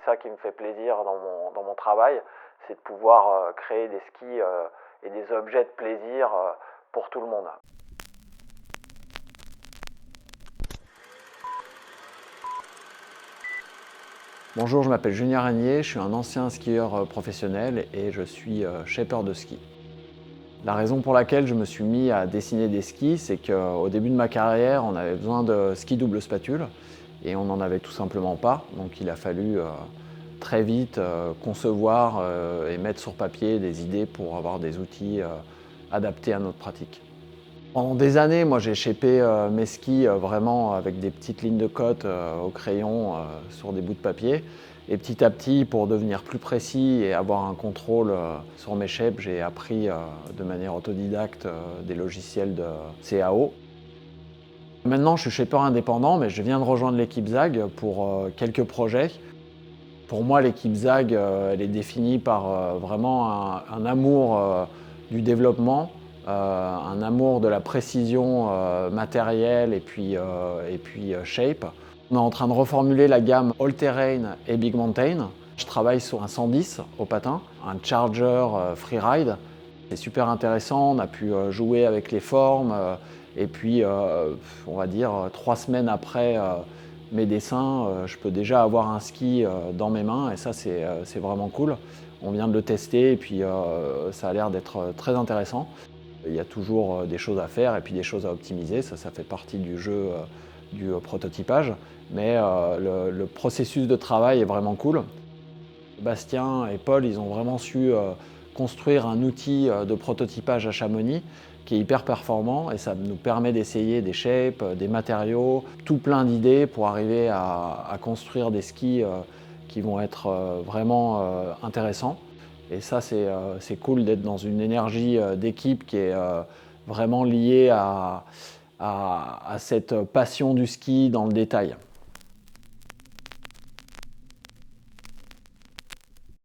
ça qui me fait plaisir dans mon travail, c'est de pouvoir créer des skis et des objets de plaisir pour tout le monde. Bonjour, je m'appelle Julien Régnier, je suis un ancien skieur professionnel et je suis shaper de ski. La raison pour laquelle je me suis mis à dessiner des skis, c'est qu'au début de ma carrière, on avait besoin de skis double spatule et on n'en avait tout simplement pas. Donc il a fallu très vite concevoir et mettre sur papier des idées pour avoir des outils adaptés à notre pratique. Pendant des années, moi j'ai shapé mes skis vraiment avec des petites lignes de cote au crayon sur des bouts de papier. Et petit à petit, pour devenir plus précis et avoir un contrôle sur mes shapes, j'ai appris de manière autodidacte des logiciels de CAO. Maintenant, je suis shaper indépendant, mais je viens de rejoindre l'équipe ZAG pour quelques projets. Pour moi, l'équipe ZAG, elle est définie par vraiment un amour du développement, un amour de la précision matérielle et puis shape. On est en train de reformuler la gamme All Terrain et Big Mountain. Je travaille sur un 110 au patin, un Charger Freeride. C'est super intéressant, on a pu jouer avec les formes et puis on va dire 3 semaines après mes dessins, je peux déjà avoir un ski dans mes mains et ça c'est vraiment cool. On vient de le tester et puis ça a l'air d'être très intéressant. Il y a toujours des choses à faire et puis des choses à optimiser, ça fait partie du jeu du prototypage, mais le processus de travail est vraiment cool. Bastien et Paul, ils ont vraiment su construire un outil de prototypage à Chamonix qui est hyper performant et ça nous permet d'essayer des shapes, des matériaux, tout plein d'idées pour arriver à construire des skis qui vont être vraiment intéressants. Et ça, c'est cool d'être dans une énergie d'équipe qui est vraiment liée à cette passion du ski dans le détail.